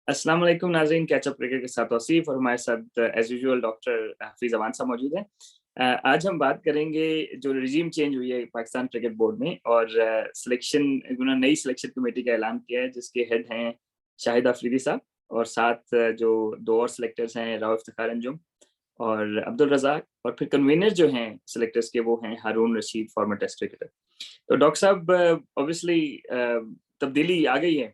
अस्सलाम वालेकुम नाज़रीन, कैचअप क्रिकेट के साथ वसीफ और हमारे साथ as usual doctor Hafeez Awan साहब मौजूद हैं। आज हम बात करेंगे जो रिजीम चेंज हुई है पाकिस्तान क्रिकेट बोर्ड में और सिलेक्शन उन्होंने नई सिलेक्शन कमेटी का ऐलान किया है जिसके हेड हैं शाहिद अफरीदी साहब और साथ जो दो और सिलेक्टर्स हैं राव इफ्तिखार अंजुम और अब्दुल रज़ाक और फिर कन्वीनर जो हैं सिलेक्टर्स के वो हैं हारून रशीद फॉर्मर टेस्ट क्रिकेटर। तो डॉक्टर साहब ऑब्वियसली तब्दीली आ गई है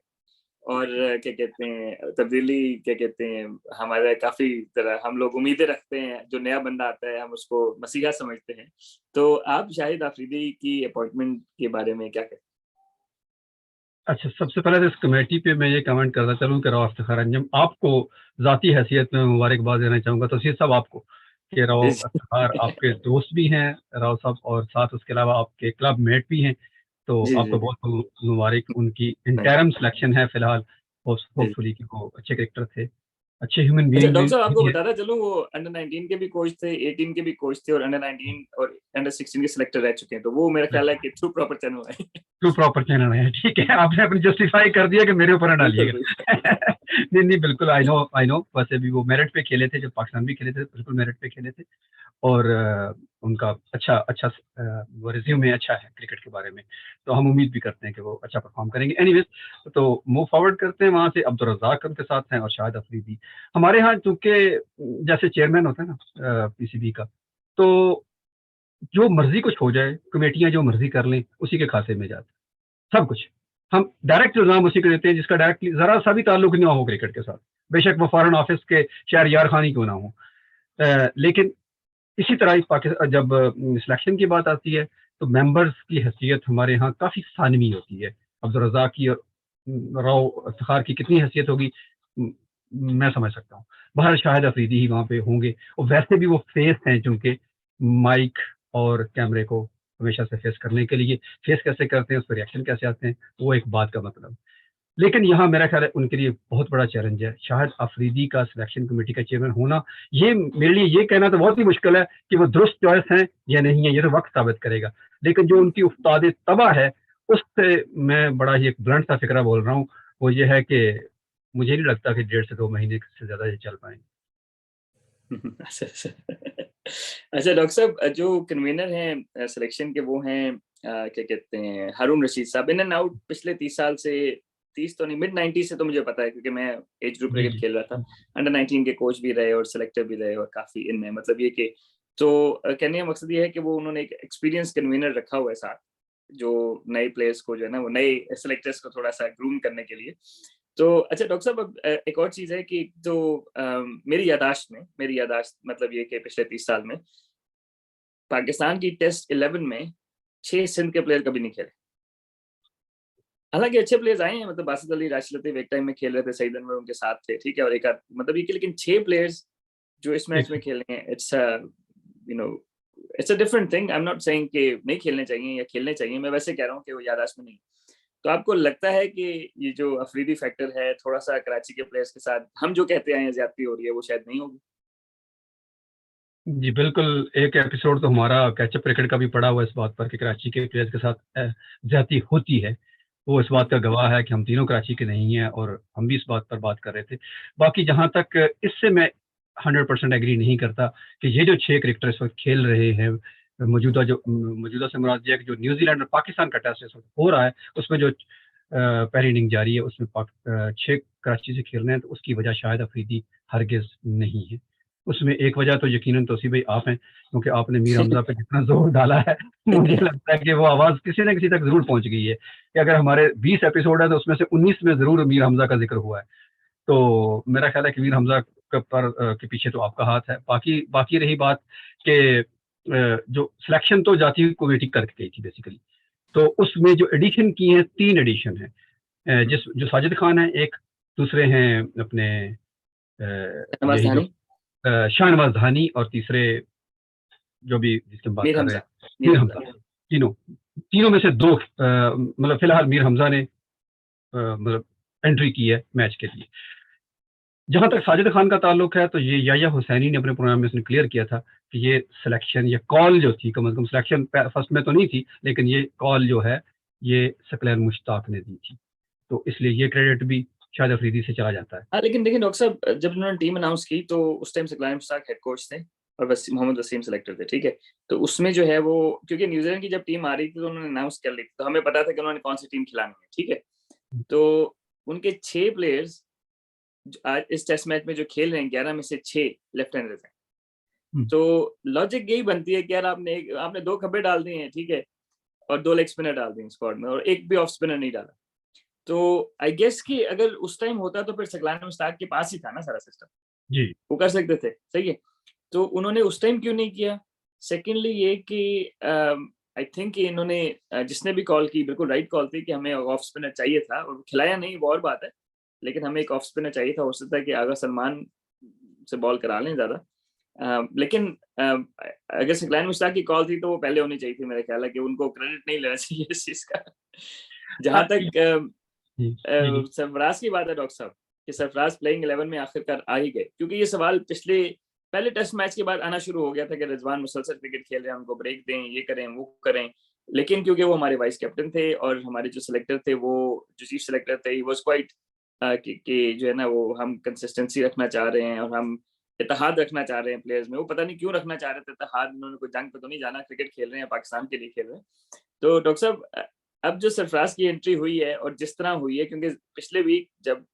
और क्या कहते हैं तब्दीली क्या कहते हैं हमारा काफ़ी तरह हम लोग उम्मीदें रखते हैं, जो नया बंदा आता है हम उसको मसीहा समझते हैं। तो आप शाहिद अफरीदी की अपॉइंटमेंट के बारे में क्या कहते अच्छा, सबसे पहले तो इस कमेटी पे मैं ये कमेंट करना चाहूँ कि राव इफ्तिखार अंजुम आपको ज़ाती हैसियत में मुबारकबाद देना चाहूँगा, तौसीफ साहब आपको कि राव हैं? इफ्तिखार आपके दोस्त भी हैं राव साहब, और साथ उसके अलावा आपके क्लब मेट भी हैं। तो जी, जी, आपको जी। बहुत मुबारक, उनकी थैंक इंटरिम सिलेक्शन है फिलहाल। जी। होपफुली कि वो अच्छे क्रिकेटर थे, अच्छे ह्यूमन अच्छा बीइंग डॉक्टर भी साहब आपको भी है। बताता चलूँ वो अंडर 19 के भी कोच थे, 18 के भी कोच थे और अंडर 19 और अंडर 16 के सिलेक्टर रह चुके हैं। तो वो मेरा ख्याल है कि थ्रू प्रॉपर चैनल है। टू प्रॉपर चैनल है, ठीक है, आपने अपनी जस्टिफाई कर दिया कि मेरे ऊपर ना बिल्कुल, डालिएगा। बिल्कुल। नहीं नहीं, बिल्कुल, आई नो, वैसे भी वो मेरिट पे खेले थे, जब पाकिस्तान भी खेले थे बिल्कुल मेरिट पे खेले थे। और उनका अच्छा अच्छा वो रिज्यूमे अच्छा है क्रिकेट के बारे में, तो हम उम्मीद भी करते हैं कि वो अच्छा परफॉर्म करेंगे। एनीवेज, तो मूव फॉरवर्ड करते हैं वहाँ से। अब्दुल रज़ाक उनके साथ हैं और शाहिद अफरीदी हमारे यहाँ, चूंकि जैसे चेयरमैन होता है ना पीसीबी का, तो जो मर्जी कुछ हो जाए, कमेटियां जो मर्जी कर लें, उसी के खाते में जाता सब कुछ। हम डायरेक्ट इल्जाम उसी को देते हैं जिसका डायरेक्टली जरा सा भी ताल्लुक ना हो क्रिकेट के साथ, बेशक वो फॉरेन ऑफिस के शहर यार खानी क्यों ना हो। लेकिन इसी तरह इस पाकिस्तान जब सिलेक्शन की बात आती है, तो मेंबर्स की हैसियत हमारे यहाँ काफ़ी सानवी होती है। अब्दुल रज़ाक की और राव इफ्तिखार की कितनी हैसियत होगी, म, मैं समझ सकता हूँ। बहर शाहिद अफरीदी ही वहाँ पे होंगे, और वैसे भी वो फेस हैं, चूंकि माइक और कैमरे को हमेशा से फेस करने के लिए, फेस कैसे करते हैं, उस पर रिएक्शन कैसे आते हैं, वो एक बात का मतलब। लेकिन यहाँ मेरा ख्याल है उनके लिए बहुत बड़ा चैलेंज है शाहिद अफरीदी का सिलेक्शन कमेटी का चेयरमैन होना। ये मेरे लिए ये कहना तो बहुत ही मुश्किल है कि वो दुरुस्त चॉइस है या नहीं है, ये तो वक्त साबित करेगा। लेकिन जो उनकी उस्ताद तबाह है, उससे मैं बड़ा ही एक ब्लंट सा फिक्रा बोल रहा हूँ, वो ये है कि मुझे नहीं लगता कि 1.5 से 2 महीने से ज़्यादा ये चल पाएंगे। अच्छा, अच्छा। अच्छा डॉक्टर साहब जो कन्वीनर हैं सिलेक्शन के वो हैं क्या कहते हैं हारून रशीद साहब इन एंड आउट पिछले 30 साल से 30 तो नहीं मिड 90 से तो मुझे पता है क्योंकि मैं एज ग्रुप जी क्रिकेट जी। खेल रहा था। अंडर 19 के कोच भी रहे और सिलेक्टर भी रहे और काफी इनमें मतलब ये कि तो कहने का मकसद ये है कि वो उन्होंने एक एक्सपीरियंस कन्वीनर रखा हुआ है साथ जो नए प्लेयर्स को जो है ना वो नए सेलेक्टर्स को थोड़ा सा ग्रूम करने के लिए। तो अच्छा डॉक्टर साहब अब एक और चीज़ है कि जो मेरी याददाश्त मतलब ये कि पिछले 30 साल में पाकिस्तान की टेस्ट 11 में 6 सिंध के प्लेयर कभी नहीं खेले। हालाँकि अच्छे प्लेयर्स आए हैं मतलब बासित अली, राशिद लतीफ़ एक टाइम में खेल रहे थे, सईद अनवर उनके साथ थे, ठीक है? और एक आध मतलब ये कि लेकिन 6 प्लेयर्स जो इस एक मैच में खेले हैं you know it's a different thing. I am not saying कि नहीं खेलने चाहिए या खेलने चाहिए, मैं वैसे कह रहा हूँ कि वो याददाश्त में नहीं। तो आपको लगता है कि ये जो अफरीदी फैक्टर है थोड़ा-सा कराची के प्लेयर्स के साथ हम जो कहते आए हैं ज़्यादती हो रही है, वो शायद नहीं होगी? जी बिल्कुल, एक एपिसोड तो हमारा कैचअप क्रिकेट का भी पड़ा हुआ है इस बात पर कि कराची के प्लेयर्स के साथ ज्यादती होती है। वो इस हुँ, बात का गवाह है कि हम तीनों कराची के नहीं हैं, और हम भी इस बात पर बात कर रहे थे। बाकी जहाँ तक इससे मैं 100% एग्री नहीं करता कि ये जो 6 क्रिकेटर इस वक्त खेल रहे हैं, मौजूदा से मुराद ये है कि जो न्यूजीलैंड और पाकिस्तान का टेस्ट इस वक्त हो रहा है, उसमें जो पहली इनिंग जारी है, उसमें 6 कराची से खेल रहे हैं, तो उसकी वजह शायद अफरीदी हरगिज नहीं है। उसमें एक वजह तो यकीनन तौसीफ भाई आप हैं, क्योंकि आपने मीर हमजा पे जितना जोर डाला है, मुझे लगता है कि वो आवाज़ किसी न किसी तक ज़रूर पहुँच गई है, कि अगर हमारे 20 एपिसोड है तो उसमें से 19 में ज़रूर मीर हमजा का ज़िक्र हुआ है। तो मेरा ख्याल है कि मीर हमजा के पीछे तो आपका हाथ है। बाकी बाकी रही बात कि जो सिलेक्शन तो जाती कमेटी करके गई थी बेसिकली, तो उसमें जो एडिशन की हैं, 3 एडिशन हैं। हुँ, जिस जो साजिद खान हैं एक, दूसरे हैं अपने नवाज़ यही जो धानी, शाहनवाज़ धानी, और तीसरे जो भी जिसकी हम बात मीर कर रहे हैं, हमज़ा मीर मीर हमज़ा। हमजा। तीनों तीनों में से 2 मतलब फिलहाल मीर हमजा ने मतलब एंट्री की है मैच के लिए। जहाँ तक साजिद खान का ताल्लुक है, तो ये याह्या हुसैनी ने अपने प्रोग्राम में उसने क्लियर किया था कि ये सिलेक्शन, ये कॉल जो थी, कम से कम सिलेक्शन फर्स्ट में तो नहीं थी, लेकिन ये कॉल जो है, ये सकलैन मुश्ताक ने दी थी। तो इसलिए ये क्रेडिट भी शाहिद अफरीदी से चला जाता है। हाँ, लेकिन देखिए डॉक्टर साहब, जब उन्होंने टीम अनाउंस की तो उस time Saqlain Mushtaq head coach थे और मोहम्मद वसीम सेलेक्टर थे, ठीक है। तो उसमें जो है वो, क्योंकि न्यूजीलैंड की जब टीम आ रही थी तो उन्होंने अनाउंस कर ली थी, तो हमें पता था कि उन्होंने कौन सी टीम खिलानी है, ठीक है। तो उनके 6 प्लेयर्स आज इस टेस्ट मैच में जो खेल रहे हैं, 11 में से 6 लेफ्ट हैंडर्स हैं। तो लॉजिक यही बनती है कि यार आपने 2 खब्बे डाल दिए हैं, ठीक है, और 2 लेग स्पिनर डाल दिए स्क्वाड में और एक भी ऑफ स्पिनर नहीं डाला। तो आई गेस कि अगर उस टाइम होता तो फिर सकलान मुश्ताक के पास ही था ना सारा सिस्टम, जी। वो कर सकते थे, सही है। तो उन्होंने उस टाइम क्यों नहीं किया? सेकेंडली ये कि आई थिंक इन्होंने जिसने भी कॉल की बिल्कुल राइट कॉल थी कि हमें ऑफ स्पिनर चाहिए था और खिलाया नहीं, वो और बात है, लेकिन हमें एक ऑफ स्पिनर चाहिए था। हो सकता है कि आगा सलमान से बॉल करा लें ज़्यादा। लेकिन अगर सकलान मुश्ताक की कॉल थी तो वो पहले होनी चाहिए थी, मेरा ख्याल है कि उनको क्रेडिट नहीं लेना चाहिए इस चीज़ का। जहाँ तक जी, जी, जी। सरफराज की बात है डॉक्टर साहब, कि सरफराज प्लेइंग 11 में आखिरकार आ ही गए, क्योंकि ये सवाल पहले टेस्ट मैच के बाद आना शुरू हो गया था कि रिजवान मुसलसल क्रिकेट खेल रहे हैं, उनको ब्रेक दें, ये करें, वो करें। लेकिन क्योंकि वो हमारे वाइस कैप्टन थे और हमारे जो सिलेक्टर थे, वो जो चीफ सिलेक्टर थे, ही वाज क्वाइट कि जो है ना, वो हम कंसिस्टेंसी रखना चाह रहे हैं और हम इत्तेहाद रखना चाह रहे हैं प्लेयर्स में। वो पता नहीं क्यों रखना चाह रहे थे इत्तेहाद, उन्होंने कोई जंग पे तो नहीं जाना, क्रिकेट खेल रहे हैं, पाकिस्तान के लिए खेल रहे हैं। तो डॉक्टर साहब, अब जो सरफराज की एंट्री हुई है और जिस तरह हुई है, क्योंकि पिछले वीक जब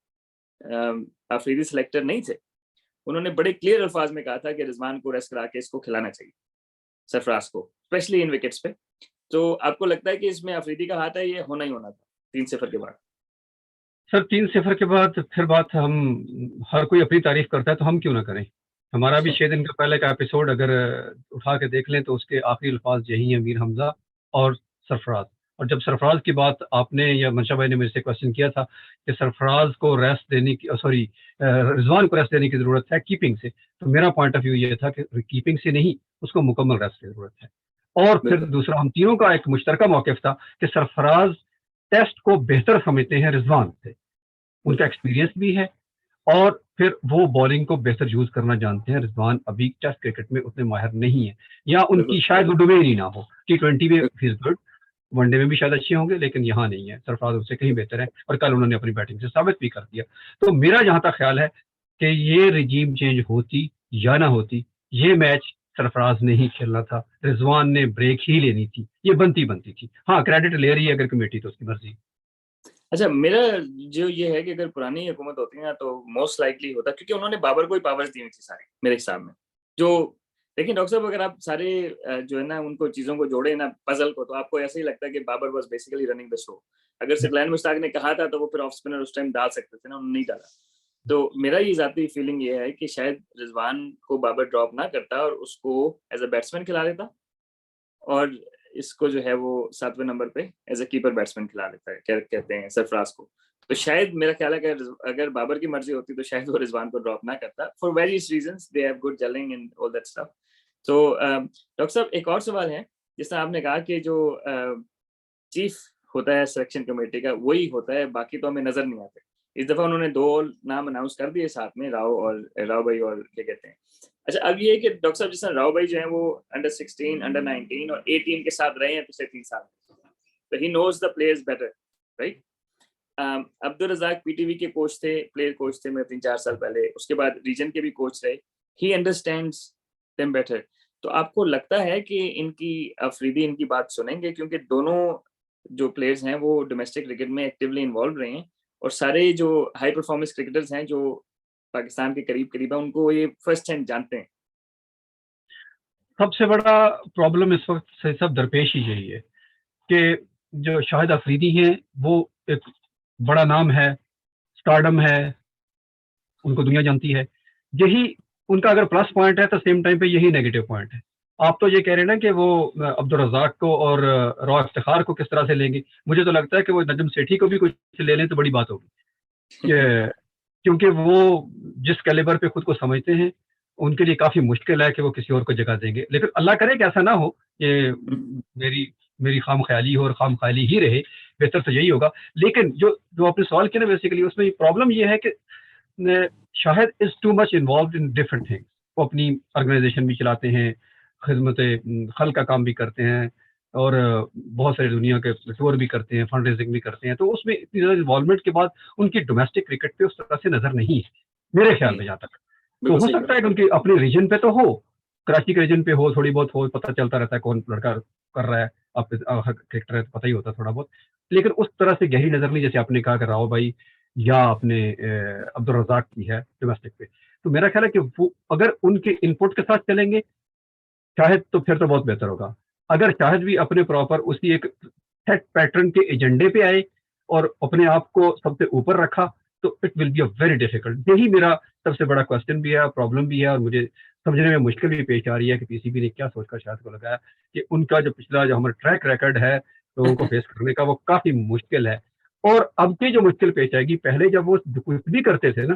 अफरीदी सिलेक्टर नहीं थे, उन्होंने बड़े क्लियर अल्फाज में कहा था कि रिजवान को रेस्ट करा के इसको खिलाना चाहिए, सरफराज को, स्पेशली इन विकेट्स पे। तो आपको लगता है कि इसमें अफरीदी का हाथ है, ये होना ही होना था 3-0 के बाद? सर 3-0 के बाद फिर बात, हम हर कोई अपनी तारीफ करता है तो हम क्यों ना करें। हमारा भी 6 दिन का पहले का एपिसोड अगर उठा के देख लें तो उसके आखिरी अल्फाज यही हैं, मीर हमजा और सरफराज। और जब सरफराज की बात आपने या मंशा भाई ने मेरे से क्वेश्चन किया था कि सरफराज को रेस्ट देने की, सॉरी, रिजवान को रेस्ट देने की जरूरत है कीपिंग से, तो मेरा पॉइंट ऑफ व्यू ये था कि कीपिंग से नहीं, उसको मुकम्मल रेस्ट की जरूरत है। और फिर बिल्कुल। दूसरा, हम तीनों का एक मुश्तरका मौक़िफ़ था कि सरफराज टेस्ट को बेहतर समझते हैं रिजवान से, उनका बिल्कुल। एक्सपीरियंस भी है और फिर वो बॉलिंग को बेहतर यूज करना जानते हैं। रिजवान अभी टेस्ट क्रिकेट में उतने माहिर नहीं है, या बिल्कुल। उनकी शायद वो डोमेन ही ना हो। T20 में बिल्कुल। ही इज गुड, वनडे में भी शायद अच्छे होंगे, लेकिन यहाँ नहीं है। सरफराज उससे कहीं बेहतर है और कल उन्होंने अपनी बैटिंग से साबित भी कर दिया। तो मेरा जहां तक ख्याल है कि ये रिजीम चेंज होती या ना होती, ये मैच सरफराज ने ही खेलना था, रिजवान ने ब्रेक ही लेनी थी, ये बनती थी। हाँ, क्रेडिट ले रही है अगर कमेटी तो उसकी मर्जी। अच्छा, मेरा जो ये है कि अगर पुरानी हुकूमत होती ना तो मोस्ट लाइकली होता, क्योंकि उन्होंने बाबर को ही पावर्स दी हुई थी सारी मेरे हिसाब में। जो देखिए डॉक्टर साहब, अगर आप सारे जो है ना उनको चीज़ों को जोड़े ना, पजल को, तो आपको ऐसा ही लगता है कि Babar was basically running the show. अगर सकलैन मुश्ताक ने कहा था तो वो फिर ऑफ स्पिनर उस टाइम डाल सकते थे ना, उन्होंने नहीं डाला। तो मेरा ये ज़ाती फीलिंग ये है कि शायद रिजवान को बाबर ड्रॉप ना करता और उसको एज अ बैट्समैन खिला देता, और इसको जो है वो 7वें नंबर पे एज अ कीपर बैट्समैन खिला लेता है, क्या कहते हैं, सरफराज को। तो शायद मेरा ख्याल है कि अगर बाबर की मर्जी होती तो शायद वो रिजवान को ड्रॉप ना करता, for various reasons, they have good gelling and all that stuff. तो डॉक्टर साहब, एक और सवाल है, जिस तरह आपने कहा कि जो चीफ होता है सिलेक्शन कमेटी का, वही होता है, बाकी तो हमें नजर नहीं आते। इस दफा उन्होंने 2 नाम अनाउंस कर दिए साथ में, राव भाई और क्या कहते हैं। अच्छा, अब ये है कि डॉक्टर साहब, जैसे राव भाई जो है वो अंडर 16, अंडर 19 और 18 के साथ रहे हैं पिछले 3 साल, तो he knows the players better, right. Abdul Razzaq PTV के कोच थे, प्लेयर कोच थे, मैं 3-4 साल पहले, उसके बाद रीजन के भी कोच रहे। He understands them better. तो आपको लगता है कि इनकी अफरीदी इनकी बात सुनेंगे, क्योंकि दोनों जो प्लेयर्स हैं वो डोमेस्टिक क्रिकेट में एक्टिवली इन्वॉल्व रहे हैं, और सारे जो हाई परफॉर्मेंस क्रिकेटर्स हैं जो पाकिस्तान के करीब करीब है, उनको ये फर्स्ट हैंड जानते हैं? सबसे बड़ा प्रॉब्लम इस वक्त से सब दरपेश ही यही है कि जो शाहिद अफरीदी हैं, वो एक बड़ा नाम है, स्टारडम है, उनको दुनिया जानती है। यही उनका अगर प्लस पॉइंट है तो सेम टाइम पे यही नेगेटिव पॉइंट है। आप तो ये कह रहे हैं ना कि वो अब्दुल रज़ाक को और रॉ इफ्तिखार को किस तरह से लेंगे। मुझे तो लगता है कि वो नजम सेठी को भी कुछ ले लें तो बड़ी बात होगी। ये क्योंकि वो जिस कैलिबर पे खुद को समझते हैं, उनके लिए काफी मुश्किल है कि वो किसी और को जगह देंगे। लेकिन अल्लाह करे कि ऐसा ना हो, ये मेरी मेरी खाम ख्याली हो और खाम ख्याली ही रहे, बेहतर तो यही होगा। लेकिन जो जो आपने सवाल किया ना, बेसिकली उसमें प्रॉब्लम ये है कि Shahid is too much involve in different things. वो अपनी ऑर्गेनाइजेशन भी चलाते हैं, खिदमत खल का काम भी करते हैं, और बहुत सारी दुनिया के टूर भी करते हैं, फंड रेजिंग भी करते हैं, तो उसमें इतनी ज़्यादा इन्वॉल्वमेंट के बाद उनकी डोमेस्टिक क्रिकेट पे उस तरह से नज़र नहीं है, मेरे ख्याल में जहाँ तक। तो बिल्कुल हो सही सकता कहा। है कि उनके अपने रीजन पे तो हो, कराची के रीजन पे हो, थोड़ी बहुत हो, पता चलता रहता है कौन लड़का कर रहा है, आप हर क्रिकेटर है तो पता ही होता है थोड़ा बहुत। लेकिन उस तरह से गहरी नज़र नहीं, जैसे आपने कहा कि राव भाई या आपने अब्दुल रज़ाक की है डोमेस्टिक पे। तो मेरा ख्याल है कि वो अगर उनके इनपुट के साथ चलेंगे शाहिद, तो फिर तो बहुत बेहतर होगा। अगर शाहिद भी अपने प्रॉपर उसी एक सेट पैटर्न के एजेंडे पे आए और अपने आप को सबसे ऊपर रखा, तो it will be a very difficult. यही मेरा सबसे बड़ा क्वेश्चन भी है, प्रॉब्लम भी है, और मुझे समझने में मुश्किल भी पेश आ रही है कि पीसीबी ने क्या सोचकर शाहिद को लगाया कि उनका जो पिछला जो हमारा ट्रैक रिकॉर्ड है लोगों को फेस करने का, वो काफी मुश्किल है। और अब की जो मुश्किल पेश आएगी, पहले जब वो कुछ भी करते थे ना,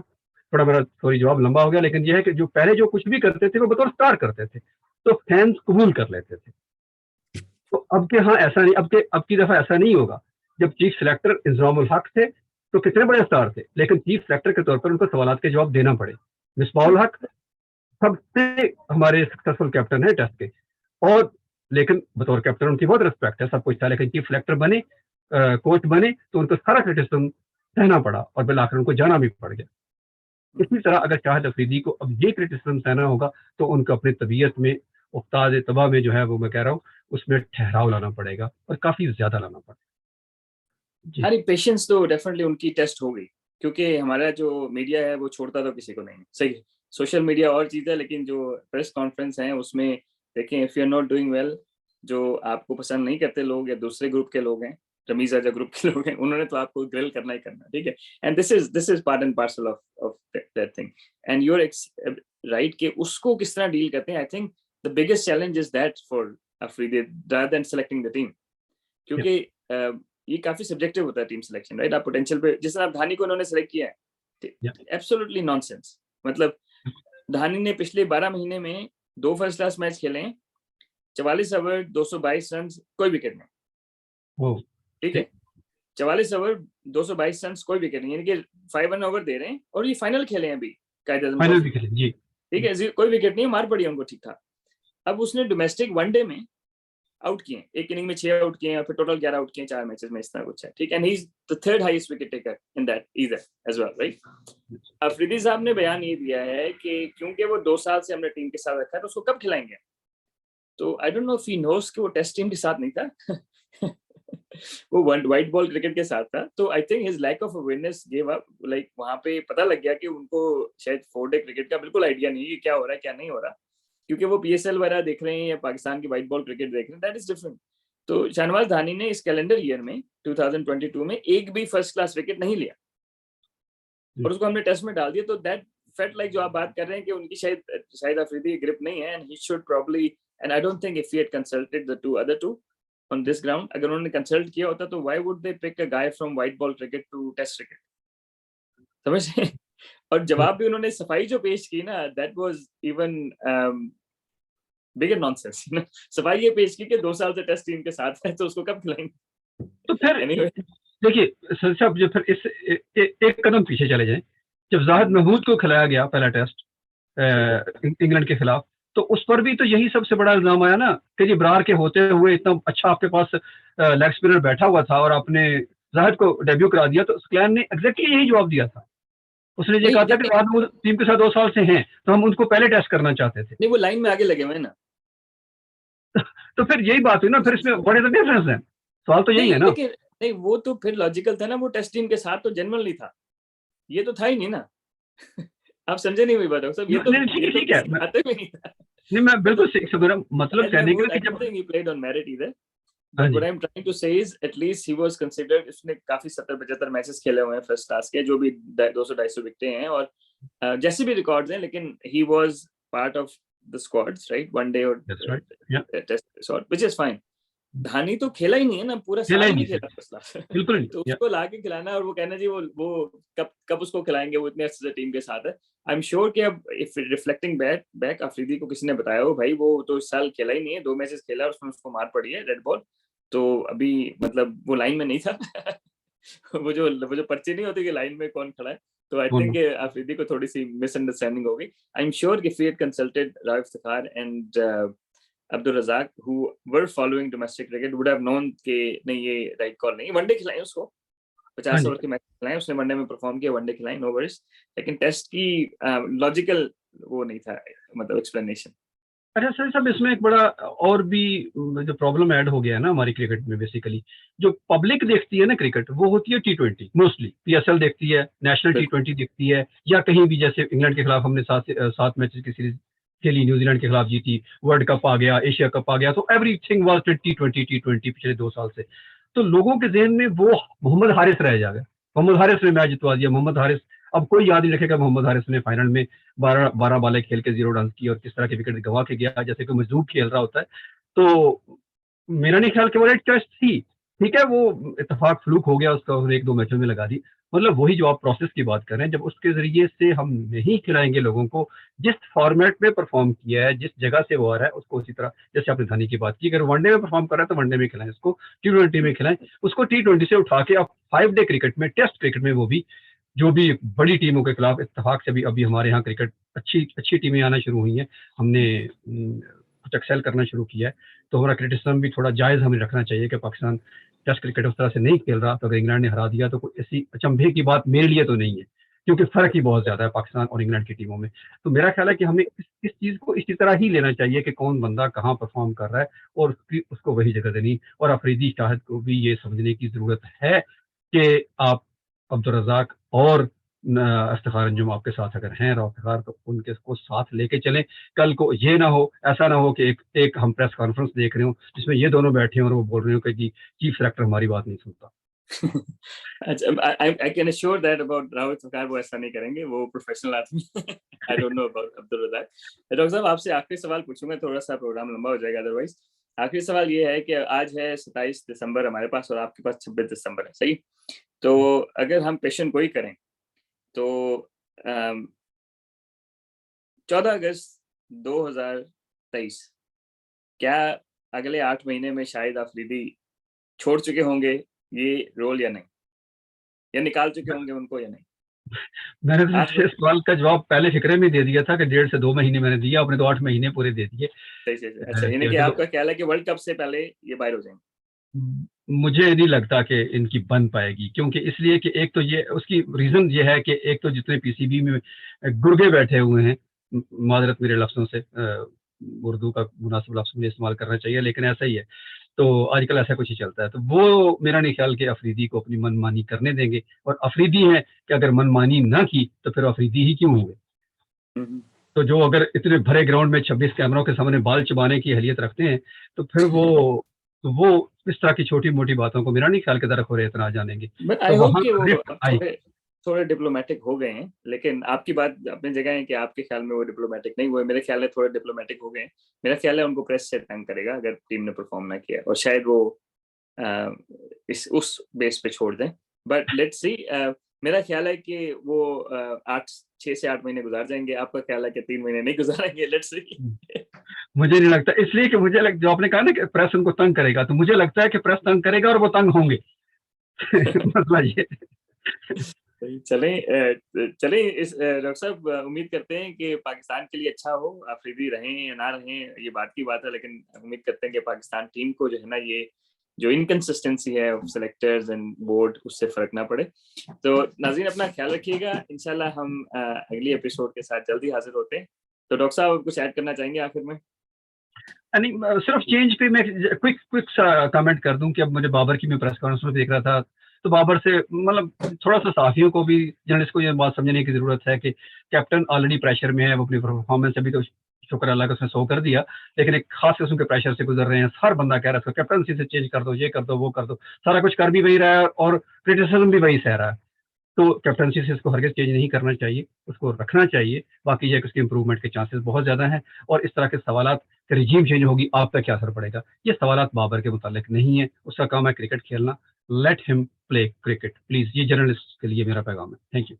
थोड़ा मेरा सॉरी जवाब लंबा हो गया, लेकिन यह है कि जो पहले जो कुछ भी करते थे वो बतौर स्टार करते थे, तो फैंस कबूल कर लेते थे। तो अब के हाँ ऐसा नहीं, अब की दफा ऐसा नहीं होगा। जब चीफ सिलेक्टर इंजमाम उल हक थे तो कितने बड़े स्टार थे, लेकिन चीफ सिलेक्टर के तौर पर उनको सवाल के जवाब देना पड़े। मिसबाह उल हक सबसे हमारे सक्सेसफुल कैप्टन है टेस्ट के, और लेकिन बतौर कैप्टन उनकी बहुत रिस्पेक्ट है, सब कुछ था, लेकिन चीफ सिलेक्टर बने, कोच बने, तो उनको सारा क्रिटिसिज्म सहना पड़ा और बिल आखिर उनको जाना भी पड़ गया। इसी तरह अगर शाहिद अफरीदी को अब ये क्रिटिसिज्म सहना होगा, तो उनको अपनी तबीयत में, उस्ताद तबाह में जो है वो मैं कह रहा हूँ, उसमें ठहराव लाना पड़ेगा और काफी ज्यादा लाना पड़ेगा जी। अरे पेशेंस तो डेफिनेटली उनकी टेस्ट हो गई, क्योंकि हमारा जो मीडिया है वो छोड़ता तो किसी को नहीं है, सही है। सोशल मीडिया और चीज़ है, लेकिन जो प्रेस कॉन्फ्रेंस है उसमें देखें, if you are not doing well, जो आपको पसंद नहीं करते लोग या दूसरे ग्रुप के लोग हैं, रमीज़ राजा ग्रुप के लोग हैं, उन्होंने तो आपको ग्रिल करना ही करना, ठीक है। And this is part and parcel of that thing. And you're right कि उसको किस तरह डील करते हैं। I think the biggest challenge is that for Afridi rather than selecting the team, Yeah, क्योंकि ये काफी सब्जेक्टिव होता है टीम सिलेक्शन, राइट। आप पोटेंशियल पे, जिस तरह धानी को उन्होंने सेलेक्ट किया है, yeah, एब्सोल्युटली नॉनसेंस। मतलब धानी ने पिछले 12 महीने में 2 फर्स्ट क्लास मैच खेले हैं, 44 ओवर 222 रन, कोई विकेट नहीं, वो ठीक है। 44 ओवर 222 रन, कोई विकेट नहीं, यानी कि 5 रन ओवर दे रहे हैं, और ये फाइनल खेले हैं अभी कायद आजम फाइनल भी ट्रॉफी, खेले जी। ठीक है। कोई विकेट नहीं, मार पड़ी हमको ठीक ठाक। अब उसने डोमेस्टिक वनडे में आउट किए, एक इनिंग में 6 आउट किए, और फिर टोटल 11 आउट किए 4 मैचेस में, इस तरह कुछ है, ठीक है। And he is the third highest wicket taker in that either as well, right. Afridi साहब ने बयान ये दिया है कि क्योंकि वो 2 साल से हमने टीम के साथ रखा है, तो उसको कब खिलाएंगे। तो आई don't know if he knows कि वो टेस्ट टीम के साथ नहीं था वो व्हाइट बॉल क्रिकेट के साथ था। तो I think his lack of awareness give up, like वहां पे पता लग गया कि उनको शायद 4 डे क्रिकेट का बिल्कुल आइडिया नहीं है कि क्या हो रहा है क्या नहीं हो रहा, क्योंकि वो पीएसएल वगैरह देख रहे हैं या पाकिस्तान की व्हाइट बॉल क्रिकेट देख रहे हैं, दैट इज डिफरेंट। तो शाहनवाज धानी ने इस कैलेंडर ईयर में 2022 में एक भी फर्स्ट क्लास विकेट नहीं लिया, और उसको हमने टेस्ट में डाल दिया। तो दैट फेल्ट लाइक जो आप बात कर रहे हैं कि उनकी शायद अफरीदी ग्रिप नहीं है, and he should probably, and I don't think if he had consulted the other two on this ground, अगर उन्होंने कंसल्ट किया होता तो why would they pick a guy from white ball cricket to test cricket, समझ रहे हैं? और जवाब भी उन्होंने सफाई जो पेश की ना, that was even bigger nonsense. सफाई ये पेश की कि 2 साल से टेस्ट टीम के साथ है, तो उसको कब खिलाएंगे। तो फिर एनीवे देखिए सर साहब, जो फिर इस एक कदम पीछे चले जाएं, जब जाहिद महमूद को खिलाया गया पहला टेस्ट इंग्लैंड के खिलाफ, तो उस पर भी तो यही सबसे बड़ा इल्जाम आया ना कि जी ब्रार के होते हुए इतना अच्छा आपके पास लेग स्पिनर बैठा हुआ था और आपने जाहिद को डेब्यू करा दिया। तो स्क्लैन ने एग्जैक्टली यही जवाब दिया था। उसने ये नहीं कहा था कि देखिए, जाहिद महमूद टीम के साथ 2 साल से हैं, तो हम उनको पहले टेस्ट करना चाहते थे। नहीं वो लाइन में आगे लगे हुए हैं ना। तो फिर यही बात हुई ना, फिर इसमें व्हाट इज द डिफरेंस है, सवाल तो यही है नहीं ना। लेकिन नहीं, वो तो फिर लॉजिकल था ना, वो टेस्ट टीम के साथ तो जेन्युइनली था, ये तो था ही नहीं ना। आप समझे नहीं हुई बात डॉक्टर साहब, नहीं ठीक ये है तो ठीक है, किसी खाते में नहीं था। नहीं मैं बिल्कुल मतलब सीख मेरा मतलब एंड कहने का I कि don't जब think he played on merit either, हाँ but ji what I'm trying to say is at least he was considered, उसने काफी 70-75 मैचेस खेले हुए हैं फर्स्ट क्लास के, जो भी 200-250 विकेटें हैं, और जैसे भी रिकॉर्ड्स हैं, लेकिन he was part of the squads, right, one day और दैट्स राइट या test squad, which is fine। Dhani तो खेला ही नहीं है ना, पूरा खेला साल ही नहीं नहीं खेला सर, फर्स्ट क्लास बिल्कुल नहीं तो या उसको लाके खिलाना और वो कहना जी वो कब कब उसको खिलाएंगे, वो इतने अच्छे टीम के साथ है। आई एम श्योर कि अब इफ रिफ्लेक्टिंग बैक अफरीदी को किसी ने बताया हो भाई वो तो इस साल खेला ही नहीं है, 2 मैचेस खेला और उसमें उसको मार पड़ी है रेड बॉल, तो अभी मतलब वो लाइन में नहीं था वो जो पर्ची नहीं होती कि लाइन में कौन खड़ा है। तो आई थिंक अफरीदी को थोड़ी सी मिसअंडरस्टैंडिंग हो गई। आई एम श्योर कि if he had consulted Rao Iftikhar and Abdul Razzaq who were following domestic cricket would have known कि नहीं ये राइट कॉल नहीं है। वनडे खिलाएं उसको, हाँ 50 जी। ओवर के मैच खिलाएं, उसने वनडे में परफॉर्म किया, वनडे खिलाएं, नो वरीज। लेकिन टेस्ट की लॉजिकल वो नहीं था, मतलब एक्सप्लेनेशन। अच्छा सर साहब, इसमें एक बड़ा और भी जो प्रॉब्लम ऐड हो गया है ना हमारी क्रिकेट में, बेसिकली जो पब्लिक देखती है ना क्रिकेट, वो होती है T20 मोस्टली, PSL देखती है, नेशनल बिल्कुल। T20 देखती है, या कहीं भी जैसे इंग्लैंड के खिलाफ हमने 7 मैचेस की सीरीज खेली, न्यूजीलैंड के खिलाफ जीती, वर्ल्ड कप आ गया, एशिया कप आ गया, तो एवरीथिंग वाज T20 पिछले 2 साल से। तो लोगों के जहन में वो मोहम्मद हारिस रह जाएगा, मोहम्मद हारिस ने मैच जितवा दिया, मोहम्मद हारिस। अब कोई याद नहीं रखेगा मोहम्मद हारिस ने फाइनल में 12 बालें खेल के 0 रन की और किस तरह के विकेट गंवा के गया, जैसे कोई मजदूर खेल रहा होता है। तो मेरा नहीं ख्याल केवल एक टेस्ट थी, ठीक है, वो इत्तेफाक फ्लूक हो गया, उसका 1-2 मैचों में लगा दी। मतलब वही जो आप प्रोसेस की बात कर रहे हैं, जब उसके जरिए से हम नहीं खिलाएंगे लोगों को, जिस फॉर्मेट में परफॉर्म किया है, जिस जगह से वो आ रहा है, उसको उसी तरह, जैसे आपने धोनी की बात की, अगर वनडे में परफॉर्म कर रहा है तो वनडे में खिलाएं उसको, T20 में खिलाएं उसको, T20 से उठा के आप 5 डे क्रिकेट में, टेस्ट क्रिकेट में, वो भी जो भी बड़ी टीमों के खिलाफ, इत्तेफाक से भी अभी हमारे यहाँ क्रिकेट अच्छी अच्छी टीमें आना शुरू हुई हैं, हमने कुछ एक्सेल करना शुरू किया है, तो हमारा क्रिटिसिज्म भी थोड़ा जायज़ हमें रखना चाहिए कि पाकिस्तान टेस्ट क्रिकेट उस तरह से नहीं खेल रहा, तो अगर इंग्लैंड ने हरा दिया तो कोई ऐसी अचंभे की बात मेरे लिए तो नहीं है, क्योंकि फ़र्क ही बहुत ज़्यादा है पाकिस्तान और इंग्लैंड की टीमों में। तो मेरा ख्याल है कि हमें इस चीज़ को इसी तरह ही लेना चाहिए कि कौन बंदा कहाँ परफॉर्म कर रहा है, और उसको वही जगह देनी, और अफरीदी शाहिद को भी ये समझने की ज़रूरत है कि आप अब्दुल रज़ाक और इफ्तिखार अंजुम आपके साथ अगर हैं, और इफ्तिखार, तो उनके को साथ लेके चलें। कल को ये ना हो, ऐसा ना हो कि एक हम प्रेस कॉन्फ्रेंस देख रहे हो जिसमें ये दोनों बैठे हैं और वो बोल रहे हो कि जी चीफ सेलेक्टर हमारी बात नहीं सुनता। अच्छा, I can assure that about Rahul Sarkar, वो ऐसा नहीं करेंगे, वो प्रोफेशनल आदमी। I don't know about Abdul Razzaq. Doctor साहब, आपसे आखिरी सवाल पूछूंगा, थोड़ा सा प्रोग्राम लंबा हो जाएगा अदरवाइज। आखिरी सवाल ये है कि आज है 27 दिसंबर हमारे पास, और आपके पास 26 दिसंबर है, सही? तो अगर हम पेशेंट गोई करें तो 14 अगस्त 2023, क्या अगले 8 महीने में शाहिद अफरीदी छोड़ चुके होंगे ये रोल या नहीं, या निकाल चुके होंगे उनको या नहीं? मैंने तो 8 इस सवाल का जवाब पहले फिक्रे में दे दिया था कि 1.5 से 2 महीने मैंने दिया, आपने तो 8 महीने पूरे दे दिए। सही सही सही। अच्छा, यानी कि देखो, आपका ख्याल है कि वर्ल्ड कप से पहले ये बाहर हो जाएंगे? मुझे नहीं लगता कि इनकी बन पाएगी, क्योंकि इसलिए कि एक तो ये, उसकी रीजन ये है कि एक तो जितने PCB में गुर्गे बैठे हुए हैं, माजरत मेरे लफ्जों से, उर्दू का मुनासिब लफ्ज मुझे इस्तेमाल करना चाहिए, लेकिन ऐसा ही है। तो आजकल ऐसा कुछ ही चलता है, तो वो मेरा नहीं ख्याल कि अफरीदी को अपनी मनमानी करने देंगे, और अफरीदी है कि अगर मनमानी ना की तो फिर अफरीदी ही क्यों होंगे। हम्म। तो जो अगर इतने भरे ग्राउंड में 26 कैमरों के सामने बाल चबाने की हैसियत रखते हैं, तो फिर वो इस तरह की छोटी मोटी बातों को मेरा नहीं ख्याल के दरख इतना जानेंगे। बट तो आई होप वहां कि वो रिफ्ट अब आई। थोड़े थोड़े डिप्लोमेटिक हो गए हैं, लेकिन आपकी बात अपनी जगह है कि आपके ख्याल में वो डिप्लोमेटिक नहीं हुए, मेरे ख्याल में थोड़े डिप्लोमेटिक हो गए हैं। मेरा ख्याल है उनको प्रेस से तंग करेगा अगर टीम ने परफॉर्म ना किया, और शायद वो इस उस बेस पे छोड़ दें। But let's see. मेरा ख्याल है कि वो 6 से 8 महीने गुजार जाएंगे, आपका ख्याल है कि 3 महीने नहीं गुजारेंगे? Let's see. मुझे नहीं लगता, इसलिए कि जो आपने कहा ना कि प्रेस उनको तंग करेगा, तो मुझे लगता है कि प्रेस तंग करेगा और वो तंग होंगे। मतलब ये। चलें इस डॉक्टर साहब, उम्मीद करते हैं कि पाकिस्तान के लिए अच्छा हो, अफरीदी रहें या ना रहें ये बात की बात है, लेकिन उम्मीद करते हैं कि पाकिस्तान टीम को जो है ना, ये जो इनकंसिस्टेंसी है सेलेक्टर्स एंड बोर्ड, उससे फर्क ना पड़े। तो नाज़रीन, अपना ख्याल रखिएगा, इंशाल्लाह हम अगली एपिसोड के साथ जल्दी हाजिर होते हैं। तो डॉक्टर साहब, कुछ ऐड करना चाहेंगे आखिर में? सिर्फ चेंज पे मैं क्विक क्विक कमेंट कर दूं कि अब मुझे बाबर की मैं प्रेस कॉन्फ्रेंस में देख रहा था, तो बाबर से मतलब थोड़ा सा साथियों को भी, जर्नलिस्ट को ये बात समझने की जरूरत है कि कैप्टन ऑलरेडी प्रेशर में है, वो अपनी परफॉर्मेंस अभी तो शुक्र अल्लाह का उसने 100 कर दिया, लेकिन एक खास किस्म के प्रेशर से गुजर रहे हैं। हर बंदा कह रहा है कैप्टनसी से चेंज कर दो, ये कर दो, वो कर दो, सारा कुछ कर भी वही रहा है और क्रिटिसिज्म भी वही सह रहा है। तो कैप्टनसी से इसको हरगिज़ चेंज नहीं करना चाहिए, उसको रखना चाहिए। बाकी ये कि उसकी इंप्रूवमेंट के चांसेस बहुत ज़्यादा हैं, और इस तरह के सवालात कि रिजीम चेंज होगी, आप पे क्या असर पड़ेगा, ये सवालात बाबर के मुतालिक नहीं है। उसका काम है क्रिकेट खेलना। Let him play cricket please, ये जर्नलिस्ट के लिए मेरा पैगाम है। Thank you.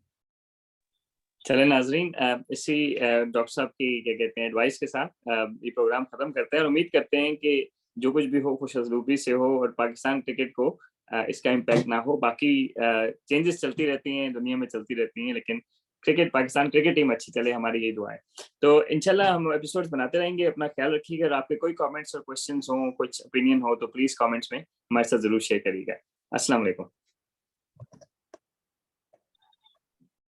चले नाजरीन, इसी डॉक्टर साहब की क्या कहते हैं एडवाइस के साथ ये प्रोग्राम खत्म करते हैं, और उम्मीद करते हैं कि जो कुछ भी हो खुशअस्लूबी से हो, और पाकिस्तान क्रिकेट को इसका इम्पैक्ट ना हो। बाकी चेंजेस चलती रहती हैं, दुनिया में चलती रहती हैं, लेकिन क्रिकेट, पाकिस्तान क्रिकेट टीम अच्छी चले, हमारी यही दुआ है। तो इंशाल्लाह हम एपिसोड्स बनाते रहेंगे। अपना ख्याल रखिएगा। अगर आपके कोई कमेंट्स और क्वेश्चंस हो, कुछ ओपिनियन हो, तो प्लीज कमेंट्स में हमारे साथ जरूर शेयर करिएगा। अस्सलाम वालेकुम।